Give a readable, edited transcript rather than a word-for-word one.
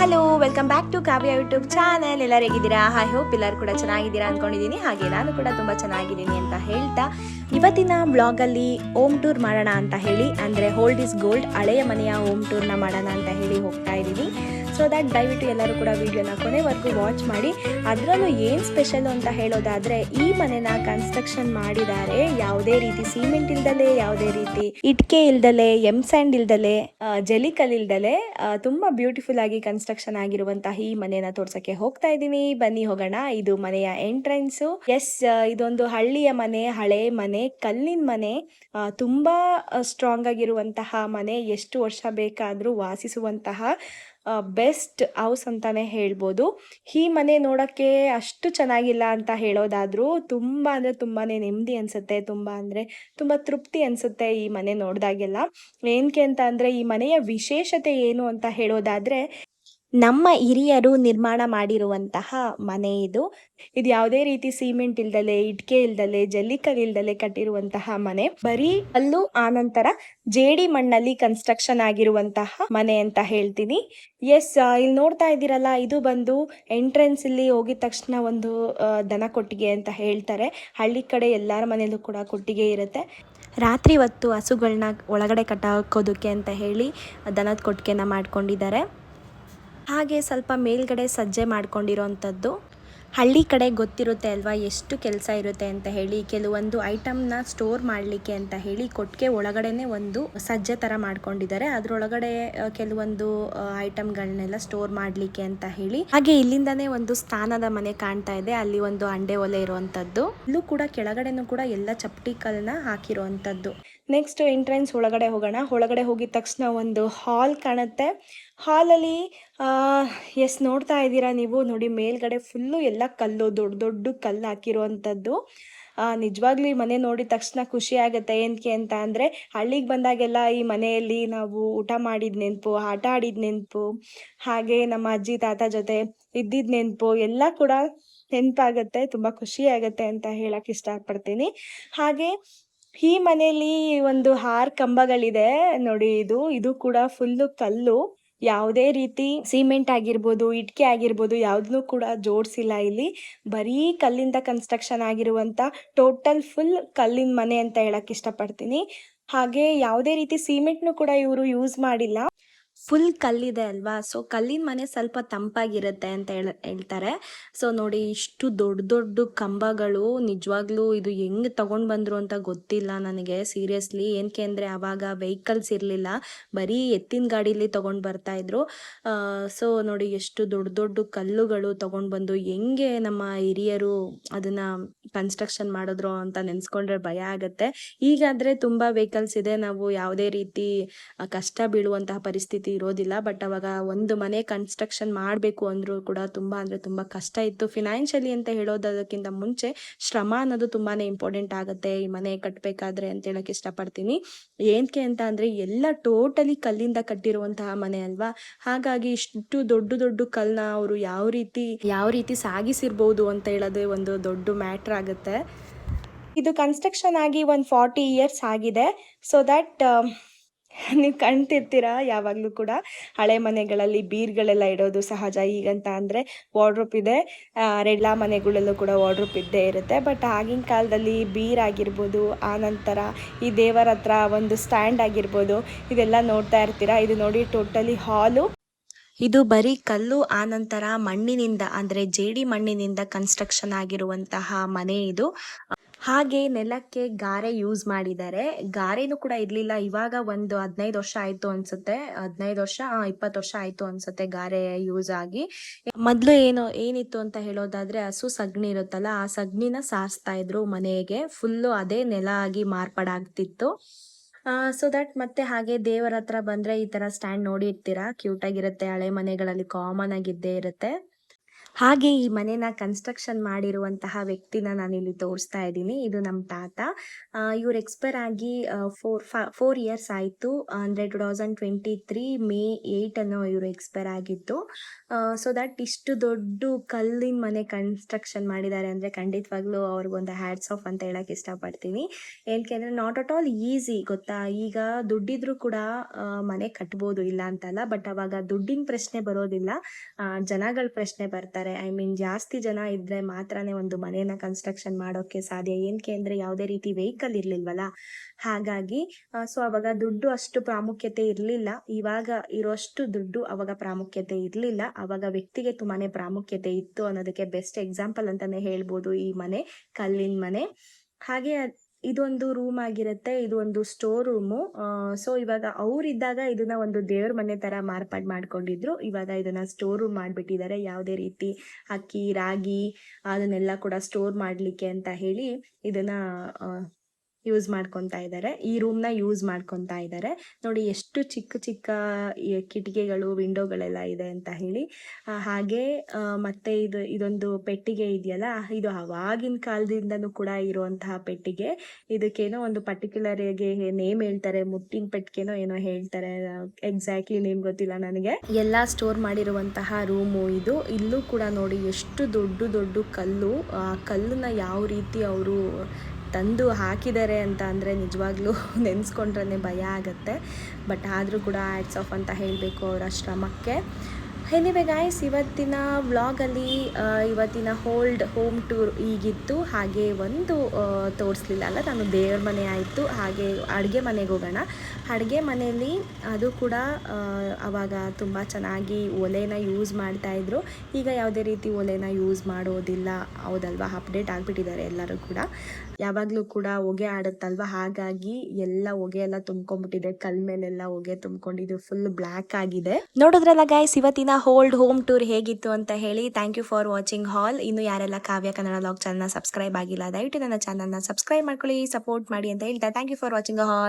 Hello, welcome back to Kavya YouTube channel. ಎಲ್ಲರೂ ಹೇಗಿದ್ದೀರಾ? I hope ಎಲ್ಲರೂ ಕೂಡ ಚೆನ್ನಾಗಿದ್ದೀರಾ ಅಂದ್ಕೊಂಡಿದ್ದೀನಿ. ಹಾಗೆ ನಾನು ಕೂಡ ತುಂಬ ಚೆನ್ನಾಗಿದ್ದೀನಿ ಅಂತ ಹೇಳ್ತಾ ಇವತ್ತಿನ ಬ್ಲಾಗಲ್ಲಿ ಹೋಮ್ ಟೂರ್ ಮಾಡೋಣ ಅಂತ ಹೇಳಿ, ಅಂದರೆ ಓಲ್ಡ್ ಇಸ್ ಗೋಲ್ಡ್, ಹಳೆಯ ಮನೆಯ ಹೋಮ್ ಟೂರ್ನ ಮಾಡೋಣ ಅಂತ ಹೇಳಿ ಹೋಗ್ತಾ ಇದ್ದೀನಿ. ಸೊ ದಟ್ ದಯವಿಟ್ಟು ಎಲ್ಲರೂ ಕೂಡ ವಿಡಿಯೋನ ಕೊನೆವರೆಗೂ ವಾಚ್ ಮಾಡಿ. ಅದರಲ್ಲೂ ಏನು ಸ್ಪೆಷಲು ಅಂತ ಹೇಳೋದಾದರೆ, ಈ ಮನೆನ ಕನ್ಸ್ಟ್ರಕ್ಷನ್ ಮಾಡಿದ್ದಾರೆ ಯಾವುದೇ ರೀತಿ ಸಿಮೆಂಟ್ ಇಲ್ದಲೆ, ಯಾವುದೇ ರೀತಿ ಇಟ್ಕೆ ಇಲ್ದಲೆ, ಎಮ್ ಸ್ಯಾಂಡ್ ಇಲ್ದಲೆ, ಜಲಿಕಲ್ ಇಲ್ದಲೆ ತುಂಬ ಬ್ಯೂಟಿಫುಲ್ ಆಗಿ ಕನ್ಸ್ಟ್ರಕ್ಷನ್ ಆಗಿರುವಂತಹ ಈ ಮನೆನ ತೋರ್ಸಕ್ಕೆ ಹೋಗ್ತಾ ಇದ್ದೀನಿ. ಬನ್ನಿ ಹೋಗೋಣ. ಇದು ಮನೆಯ ಎಂಟ್ರೆನ್ಸು. ಎಸ್, ಇದೊಂದು ಹಳ್ಳಿಯ ಮನೆ, ಹಳೆ ಮನೆ, ಕಲ್ಲಿನ ಮನೆ, ತುಂಬಾ ಸ್ಟ್ರಾಂಗ್ ಆಗಿರುವಂತಹ ಮನೆ. ಎಷ್ಟು ವರ್ಷ ಬೇಕಾದರೂ ವಾಸಿಸುವಂತಹ ಬೆಸ್ಟ್ ಹೌಸ್ ಅಂತಾನೆ ಹೇಳ್ಬೋದು. ಈ ಮನೆ ನೋಡೋಕ್ಕೆ ಅಷ್ಟು ಚೆನ್ನಾಗಿಲ್ಲ ಅಂತ ಹೇಳೋದಾದರೂ ತುಂಬ ಅಂದರೆ ತುಂಬಾ ನೆಮ್ಮದಿ ಅನಿಸುತ್ತೆ. ತುಂಬ ತೃಪ್ತಿ ಅನಿಸುತ್ತೆ ಈ ಮನೆ ನೋಡಿದಾಗೆಲ್ಲ. ಏನಕ್ಕೆ ಅಂತ ಅಂದರೆ, ಈ ಮನೆಯ ವಿಶೇಷತೆ ಏನು ಅಂತ ಹೇಳೋದಾದರೆ, ನಮ್ಮ ಹಿರಿಯರು ನಿರ್ಮಾಣ ಮಾಡಿರುವಂತಹ ಮನೆ ಇದು. ಯಾವುದೇ ರೀತಿ ಸಿಮೆಂಟ್ ಇಲ್ದಲೆ, ಇಟ್ಕೆ ಇಲ್ದಲೆ, ಜಲ್ಲಿಕಲ್ ಇಲ್ದಲೆ ಕಟ್ಟಿರುವಂತಹ ಮನೆ. ಬರೀ ಕಲ್ಲು, ಆನಂತರ ಜೇಡಿ ಮಣ್ಣಲ್ಲಿ ಕನ್ಸ್ಟ್ರಕ್ಷನ್ ಆಗಿರುವಂತಹ ಮನೆ ಅಂತ ಹೇಳ್ತೀನಿ. ಎಸ್, ಇಲ್ಲಿ ನೋಡ್ತಾ ಇದ್ದೀರಲ್ಲ, ಇದು ಬಂದು ಎಂಟ್ರೆನ್ಸ್. ಇಲ್ಲಿ ಹೋಗಿದ ತಕ್ಷಣ ಒಂದು ದನ ಕೊಟ್ಟಿಗೆ ಅಂತ ಹೇಳ್ತಾರೆ. ಹಳ್ಳಿ ಕಡೆ ಎಲ್ಲರ ಮನೆಯಲ್ಲೂ ಕೂಡ ಕೊಟ್ಟಿಗೆ ಇರುತ್ತೆ. ರಾತ್ರಿ ಹೊತ್ತು ಹಸುಗಳನ್ನ ಒಳಗಡೆ ಕಟ್ಟಾಕೋದಕ್ಕೆ ಅಂತ ಹೇಳಿ ದನದ ಕೊಟ್ಟಿಗೆನ ಮಾಡ್ಕೊಂಡಿದ್ದಾರೆ. ಹಾಗೆ ಸ್ವಲ್ಪ ಮೇಲ್ಗಡೆ ಸಜ್ಜೆ ಮಾಡ್ಕೊಂಡಿರೋವಂಥದ್ದು. ಹಳ್ಳಿ ಕಡೆ ಗೊತ್ತಿರುತ್ತೆ ಅಲ್ವಾ ಎಷ್ಟು ಕೆಲಸ ಇರುತ್ತೆ ಅಂತ ಹೇಳಿ. ಕೆಲವೊಂದು ಐಟಮ್ನ ಸ್ಟೋರ್ ಮಾಡಲಿಕ್ಕೆ ಅಂತ ಹೇಳಿ ಕೊಟ್ಟಿಗೆ ಒಳಗಡೆನೆ ಒಂದು ಸಜ್ಜೆ ಥರ ಮಾಡ್ಕೊಂಡಿದ್ದಾರೆ. ಅದರೊಳಗಡೆ ಕೆಲವೊಂದು ಐಟಮ್ಗಳನ್ನೆಲ್ಲ ಸ್ಟೋರ್ ಮಾಡಲಿಕ್ಕೆ ಅಂತ ಹೇಳಿ. ಹಾಗೆ ಇಲ್ಲಿಂದಾನೇ ಒಂದು ಸ್ಥಾನದ ಮನೆ ಕಾಣ್ತಾ ಇದೆ. ಅಲ್ಲಿ ಒಂದು ಅಂಡೆ ಒಲೆ ಇರುವಂಥದ್ದು. ಇಲ್ಲೂ ಕೂಡ ಕೆಳಗಡೆನೂ ಕೂಡ ಎಲ್ಲ ಚಪ್ಪಟಿ ಕಲ್ಲನ್ನ ಹಾಕಿರುವಂಥದ್ದು. ನೆಕ್ಸ್ಟ್ ಎಂಟ್ರೆನ್ಸ್ ಒಳಗಡೆ ಹೋಗೋಣ. ಒಳಗಡೆ ಹೋಗಿದ ತಕ್ಷಣ ಒಂದು ಹಾಲ್ ಕಾಣುತ್ತೆ. ಹಾಲಲ್ಲಿ ಎಸ್, ನೋಡ್ತಾ ಇದ್ದೀರಾ ನೀವು, ನೋಡಿ ಮೇಲ್ಗಡೆ ಫುಲ್ಲು ಎಲ್ಲ ಕಲ್ಲು, ದೊಡ್ಡ ದೊಡ್ಡ ಕಲ್ಲು ಹಾಕಿರುವಂಥದ್ದು. ನಿಜವಾಗ್ಲೂ ಈ ಮನೆ ನೋಡಿದ ತಕ್ಷಣ ಖುಷಿ ಆಗುತ್ತೆ. ಏನಕ್ಕೆ ಅಂತ ಅಂದರೆ, ಹಳ್ಳಿಗೆ ಬಂದಾಗೆಲ್ಲ ಈ ಮನೆಯಲ್ಲಿ ನಾವು ಊಟ ಮಾಡಿದ ನೆನಪು, ಆಟ ಆಡಿದ ನೆನಪು, ಹಾಗೆ ನಮ್ಮ ಅಜ್ಜಿ ತಾತ ಜೊತೆ ಇದ್ದಿದ್ದ ನೆನಪು ಎಲ್ಲ ಕೂಡ ನೆನಪಾಗುತ್ತೆ. ತುಂಬ ಖುಷಿ ಆಗುತ್ತೆ ಅಂತ ಹೇಳಕ್ಕೆ ಇಷ್ಟಪಡ್ತೀನಿ. ಹಾಗೆ ಈ ಮನೆಯಲ್ಲಿ ಒಂದು 6 ಕಂಬಗಳಿದೆ ನೋಡಿ. ಇದು ಕೂಡ ಫುಲ್ಲು ಕಲ್ಲು. ಯಾವುದೇ ರೀತಿ ಸಿಮೆಂಟ್ ಆಗಿರ್ಬೋದು, ಇಟ್ಕೆ ಆಗಿರ್ಬೋದು, ಯಾವುದನ್ನು ಕೂಡ ಜೋಡಿಸಿಲ್ಲ ಇಲ್ಲಿ. ಬರೀ ಕಲ್ಲಿಂದ ಕನ್ಸ್ಟ್ರಕ್ಷನ್ ಆಗಿರುವಂಥ ಟೋಟಲ್ ಫುಲ್ ಕಲ್ಲಿನ ಮನೆ ಅಂತ ಹೇಳಕ್ಕೆ ಇಷ್ಟಪಡ್ತೀನಿ. ಹಾಗೆ ಯಾವುದೇ ರೀತಿ ಸಿಮೆಂಟ್ನು ಕೂಡ ಇವರು ಯೂಸ್ ಮಾಡಿಲ್ಲ. ಫುಲ್ ಕಲ್ಲಿದೆ ಅಲ್ವಾ, ಸೊ ಕಲ್ಲಿನ ಮನೆ ಸ್ವಲ್ಪ ತಂಪಾಗಿರುತ್ತೆ ಅಂತ ಹೇಳ್ತಾರೆ. ಸೊ ನೋಡಿ, ಇಷ್ಟು ದೊಡ್ಡ ದೊಡ್ಡ ಕಂಬಗಳು. ನಿಜವಾಗ್ಲೂ ಇದು ಹೆಂಗೆ ತಗೊಂಡು ಬಂದರು ಅಂತ ಗೊತ್ತಿಲ್ಲ ನನಗೆ, ಸೀರಿಯಸ್ಲಿ. ಏನಕ್ಕೆ ಅಂದರೆ, ಆವಾಗ ವೆಹಿಕಲ್ಸ್ ಇರಲಿಲ್ಲ, ಬರೀ ಎತ್ತಿನ ಗಾಡೀಲಿ ತೊಗೊಂಡು ಬರ್ತಾಯಿದ್ರು. ಸೊ ನೋಡಿ, ಎಷ್ಟು ದೊಡ್ಡ ದೊಡ್ಡ ಕಲ್ಲುಗಳು ತೊಗೊಂಡು ಬಂದು ಹೆಂಗೆ ನಮ್ಮ ಹಿರಿಯರು ಅದನ್ನು ಕನ್ಸ್ಟ್ರಕ್ಷನ್ ಮಾಡಿದ್ರು ಅಂತ ನೆನೆಸ್ಕೊಂಡ್ರೆ ಭಯ ಆಗುತ್ತೆ. ಈಗಾದರೆ ತುಂಬ ವೆಹಿಕಲ್ಸ್ ಇದೆ, ನಾವು ಯಾವುದೇ ರೀತಿ ಕಷ್ಟ ಬೀಳುವಂತಹ ಪರಿಸ್ಥಿತಿ ಇರೋದಿಲ್ಲ. ಬಟ್ ಅವಾಗ ಒಂದು ಮನೆ ಕನ್ಸ್ಟ್ರಕ್ಷನ್ ಮಾಡಬೇಕು ಅಂದರೂ ಕೂಡ ತುಂಬ ಅಂದರೆ ತುಂಬ ಕಷ್ಟ ಇತ್ತು. ಫಿನಾನ್ಷಿಯಲಿ ಅಂತ ಹೇಳೋದಕ್ಕಿಂತ ಮುಂಚೆ ಶ್ರಮ ಅನ್ನೋದು ತುಂಬಾ ಇಂಪಾರ್ಟೆಂಟ್ ಆಗುತ್ತೆ ಈ ಮನೆ ಕಟ್ಟಬೇಕಾದ್ರೆ ಅಂತ ಹೇಳಕ್ಕೆ ಇಷ್ಟಪಡ್ತೀನಿ. ಏನಕ್ಕೆ ಅಂತ ಅಂದರೆ, ಎಲ್ಲ ಟೋಟಲಿ ಕಲ್ಲಿಂದ ಕಟ್ಟಿರುವಂತಹ ಮನೆ ಅಲ್ವಾ. ಹಾಗಾಗಿ ಇಷ್ಟು ದೊಡ್ಡ ದೊಡ್ಡ ಕಲ್ಲನ್ನ ಅವರು ಯಾವ ರೀತಿ ಸಾಗಿಸಿರ್ಬೋದು ಅಂತ ಹೇಳೋದೇ ಒಂದು ದೊಡ್ಡ ಮ್ಯಾಟ್ರ್ ಆಗುತ್ತೆ. ಇದು ಕನ್ಸ್ಟ್ರಕ್ಷನ್ ಆಗಿ ಒಂದು 40 ಇಯರ್ಸ್ ಆಗಿದೆ. ಸೊ ದಟ್ ನೀವು ಕಾಣ್ತಿರ್ತೀರಾ ಯಾವಾಗಲೂ ಕೂಡ ಹಳೆ ಮನೆಗಳಲ್ಲಿ ಬೀರ್ಗಳೆಲ್ಲ ಇಡೋದು ಸಹಜ. ಈಗಂತ ಅಂದರೆ ವಾರ್ಡ್ರೋಪ್ ಇದೆ, ಎಲ್ಲ ಮನೆಗಳಲ್ಲೂ ಕೂಡ ವಾರ್ಡ್ರೋಪ್ ಇದ್ದೇ ಇರುತ್ತೆ. ಬಟ್ ಆಗಿನ ಕಾಲದಲ್ಲಿ ಬೀರ್ ಆಗಿರ್ಬೋದು, ಆನಂತರ ಈ ದೇವರ ಹತ್ರ ಒಂದು ಸ್ಟ್ಯಾಂಡ್ ಆಗಿರ್ಬೋದು, ಇದೆಲ್ಲ ನೋಡ್ತಾ ಇರ್ತೀರಾ. ಇದು ನೋಡಿ, ಟೋಟಲಿ ಹಾಲು. ಇದು ಬರೀ ಕಲ್ಲು, ಆನಂತರ ಮಣ್ಣಿನಿಂದ ಅಂದರೆ ಜೇಡಿ ಮಣ್ಣಿನಿಂದ ಕನ್ಸ್ಟ್ರಕ್ಷನ್ ಆಗಿರುವಂತಹ ಮನೆ ಇದು. ಹಾಗೆ ನೆಲಕ್ಕೆ ಗಾರೆ ಯೂಸ್ ಮಾಡಿದ್ದಾರೆ. ಗಾರೆನೂ ಕೂಡ ಇರಲಿಲ್ಲ. ಇವಾಗ ಒಂದು 15 ವರ್ಷ ಆಯಿತು ಅನಿಸುತ್ತೆ, 15 ವರ್ಷ 20 ವರ್ಷ ಆಯಿತು ಅನಿಸುತ್ತೆ ಗಾರೆ ಯೂಸ್ ಆಗಿ. ಮೊದಲು ಏನಿತ್ತು ಅಂತ ಹೇಳೋದಾದರೆ, ಹಸು ಸಗಣಿ ಇರುತ್ತಲ್ಲ, ಆ ಸಗಣಿನ ಸಾರಿಸ್ತಾ ಇದ್ರು ಮನೆಗೆ. ಫುಲ್ಲು ಅದೇ ನೆಲ ಆಗಿ ಮಾರ್ಪಾಡಾಗ್ತಿತ್ತು. ಸೊ ದಟ್ ಮತ್ತೆ ಹಾಗೆ ದೇವರ ಹತ್ರ ಬಂದರೆ ಈ ಥರ ಸ್ಟ್ಯಾಂಡ್ ನೋಡಿರ್ತೀರಾ, ಕ್ಯೂಟಾಗಿರುತ್ತೆ. ಹಳೆ ಮನೆಗಳಲ್ಲಿ ಕಾಮನ್ ಆಗಿದ್ದೇ ಇರುತ್ತೆ. ಹಾಗೆ ಈ ಮನೆನ ಕನ್ಸ್ಟ್ರಕ್ಷನ್ ಮಾಡಿರುವಂತಹ ವ್ಯಕ್ತಿನ ನಾನಿಲ್ಲಿ ತೋರಿಸ್ತಾ ಇದ್ದೀನಿ. ಇದು ನಮ್ಮ ತಾತ. ಇವ್ರು ಎಕ್ಸ್ಪೈರ್ ಆಗಿ 4 ಇಯರ್ಸ್ ಆಯಿತು. ಅಂದರೆ 2023 ಮೇ 8 ಅನ್ನೋ ಇವರು ಎಕ್ಸ್ಪೈರ್ ಆಗಿದ್ದು. ಸೊ ದಟ್ ಇಷ್ಟು ದೊಡ್ಡ ಕಲ್ಲಿನ ಮನೆ ಕನ್ಸ್ಟ್ರಕ್ಷನ್ ಮಾಡಿದ್ದಾರೆ ಅಂದರೆ ಖಂಡಿತವಾಗ್ಲೂ ಅವ್ರಿಗೊಂದು ಹ್ಯಾಟ್ಸ್ ಆಫ್ ಅಂತ ಹೇಳಕ್ಕೆ ಇಷ್ಟಪಡ್ತೀನಿ. ಏನಕ್ಕೆ ನಾಟ್ ಅಟ್ ಆಲ್ ಈಸಿ ಗೊತ್ತಾ. ಈಗ ದುಡ್ಡಿದ್ರು ಕೂಡ ಮನೆ ಕಟ್ಬೋದು, ಇಲ್ಲ ಅಂತಲ್ಲ. ಬಟ್ ಅವಾಗ ದುಡ್ಡಿನ ಪ್ರಶ್ನೆ ಬರೋದಿಲ್ಲ, ಜನಗಳ ಪ್ರಶ್ನೆ ಬರ್ತಾರೆ. ಐ ಮೀನ್ ಜಾಸ್ತಿ ಜನ ಇದ್ರೆ ಮಾತ್ರನೇ ಒಂದು ಮನೇನ ಕನ್ಸ್ಟ್ರಕ್ಷನ್ ಮಾಡೋಕ್ಕೆ ಸಾಧ್ಯ. ಏನಕ್ಕೆ ಅಂದರೆ ಯಾವುದೇ ರೀತಿ ವೆಹಿಕಲ್ ಇರಲಿಲ್ವಲ್ಲ, ಹಾಗಾಗಿ ಸೊ ಅವಾಗ ದುಡ್ಡು ಅಷ್ಟು ಪ್ರಾಮುಖ್ಯತೆ ಇರಲಿಲ್ಲ. ಇವಾಗ ಇರೋಷ್ಟು ದುಡ್ಡು ಅವಾಗ ಪ್ರಾಮುಖ್ಯತೆ ಇರಲಿಲ್ಲ. ಅವಾಗ ವ್ಯಕ್ತಿಗೆ ತುಂಬಾನೇ ಪ್ರಾಮುಖ್ಯತೆ ಇತ್ತು ಅನ್ನೋದಕ್ಕೆ ಬೆಸ್ಟ್ ಎಕ್ಸಾಂಪಲ್ ಅಂತಾನೆ ಹೇಳ್ಬೋದು ಈ ಮನೆ, ಕಲ್ಲಿನ ಮನೆ. ಹಾಗೆ ಇದೊಂದು ರೂಮ್ ಆಗಿರುತ್ತೆ, ಇದು ಒಂದು ಸ್ಟೋರ್ ರೂಮು. ಸೊ ಇವಾಗ ಅವರಿದ್ದಾಗ ಇದನ್ನ ಒಂದು ದೇವ್ರ ಮನೆ ತರ ಮಾರ್ಪಾಡು ಮಾಡ್ಕೊಂಡಿದ್ರು. ಇವಾಗ ಇದನ್ನ ಸ್ಟೋರ್ ರೂಮ್ ಮಾಡಿಬಿಟ್ಟಿದ್ದಾರೆ. ಯಾವುದೇ ರೀತಿ ಅಕ್ಕಿ ರಾಗಿ ಅದನ್ನೆಲ್ಲ ಕೂಡ ಸ್ಟೋರ್ ಮಾಡಲಿಕ್ಕೆ ಅಂತ ಹೇಳಿ ಇದನ್ನ ಯೂಸ್ ಮಾಡ್ಕೊತಾ ಇದ್ದಾರೆ. ಈ ರೂಮ್ನ ಯೂಸ್ ಮಾಡ್ಕೊತಾ ಇದ್ದಾರೆ. ನೋಡಿ ಎಷ್ಟು ಚಿಕ್ಕ ಚಿಕ್ಕ ಕಿಟಕಿಗಳು, ವಿಂಡೋಗಳೆಲ್ಲ ಇದೆ ಅಂತ ಹೇಳಿ. ಹಾಗೆ ಮತ್ತೆ ಇದೊಂದು ಪೆಟ್ಟಿಗೆ ಇದೆಯಲ್ಲ, ಇದು ಅವಾಗಿನ ಕಾಲದಿಂದನೂ ಕೂಡ ಇರುವಂತಹ ಪೆಟ್ಟಿಗೆ. ಇದಕ್ಕೇನೋ ಒಂದು ಪರ್ಟಿಕ್ಯುಲರ್ ಆಗಿ ನೇಮ್ ಹೇಳ್ತಾರೆ, ಮುತ್ತಿನ ಪೆಟ್ಟಿಗೆನೋ ಏನೋ ಹೇಳ್ತಾರೆ, ಎಕ್ಸಾಕ್ಟ್ಲಿ ನೇಮ್ ಗೊತ್ತಿಲ್ಲ ನನಗೆ. ಎಲ್ಲ ಸ್ಟೋರ್ ಮಾಡಿರುವಂತಹ ರೂಮು ಇದು. ಇಲ್ಲೂ ಕೂಡ ನೋಡಿ ಎಷ್ಟು ದೊಡ್ಡ ದೊಡ್ಡ ಕಲ್ಲು. ಆ ಕಲ್ಲನ್ನ ಯಾವ ರೀತಿ ಅವರು ತಂದು ಹಾಕಿದ್ದಾರೆ ಅಂತ ಅಂದರೆ ನಿಜವಾಗ್ಲೂ ನೆನೆಸ್ಕೊಂಡ್ರೆ ಭಯ ಆಗುತ್ತೆ. ಬಟ್ ಆದರೂ ಕೂಡ ಹ್ಯಾಟ್ಸ್ ಆಫ್ ಅಂತ ಹೇಳಬೇಕು ಅವರ ಶ್ರಮಕ್ಕೆ. ಎನಿವೆ ಗಾಯ್ಸ್, ಇವತ್ತಿನ ವ್ಲಾಗಲ್ಲಿ ಇವತ್ತಿನ ಹೋಮ್ ಟೂರ್ ಹೀಗಿತ್ತು. ಹಾಗೆ ಒಂದು ತೋರಿಸ್ಲಿಲ್ಲ ಅಲ್ಲ, ನಾನು ದೇವ್ರ ಮನೆ ಆಯಿತು. ಹಾಗೆ ಅಡುಗೆ ಮನೆಗೆ ಹೋಗೋಣ. ಅಡುಗೆ ಮನೆಯಲ್ಲಿ ಅದು ಕೂಡ ಆವಾಗ ತುಂಬ ಚೆನ್ನಾಗಿ ಒಲೆನ ಯೂಸ್ ಮಾಡ್ತಾಯಿದ್ರು. ಈಗ ಯಾವುದೇ ರೀತಿ ಒಲೆನ ಯೂಸ್ ಮಾಡೋದಿಲ್ಲ, ಹೌದಲ್ವಾ? ಅಪ್ಡೇಟ್ ಆಗಿಬಿಟ್ಟಿದ್ದಾರೆ ಎಲ್ಲರೂ ಕೂಡ. ಯಾವಾಗಲೂ ಕೂಡ ಹೊಗೆ ಆಡುತ್ತಲ್ವ, ಹಾಗಾಗಿ ಎಲ್ಲ ಹೊಗೆ ಎಲ್ಲ ತುಂಬ್ಕೊಂಡ್ಬಿಟ್ಟಿದೆ. ಕಲ್ ಮೇಲೆಲ್ಲ ಹೊಗೆ ತುಂಬ್ಕೊಂಡಿದ್ದು ಫುಲ್ ಬ್ಲ್ಯಾಕ್ ಆಗಿದೆ. ನೋಡಿದ್ರಲ್ಲ ಗೈಸ್ ಇವತ್ತಿನ ಹೋಮ್ ಟೂರ್ ಹೇಗಿತ್ತು ಅಂತ ಹೇಳಿ. ಥ್ಯಾಂಕ್ ಯು ಫಾರ್ ವಾಚಿಂಗ್ ಹಾಲ್. ಇನ್ನು ಯಾರೆಲ್ಲ ಕಾವ್ಯ ಕನ್ನಡ ವ್ಲಾಗ್ ಚಾನಲ್ನ ಸಬ್ಸ್ಕ್ರೈಬ್ ಆಗಿಲ್ಲ, ದಯವಿಟ್ಟು ನನ್ನ ಚಾನಲ್ನ ಸಬ್ಸ್ಕ್ರೈಬ್ ಮಾಡ್ಕೊಳ್ಳಿ, ಸಪೋರ್ಟ್ ಮಾಡಿ ಅಂತ ಹೇಳ್ತಾ thank you for watching hall.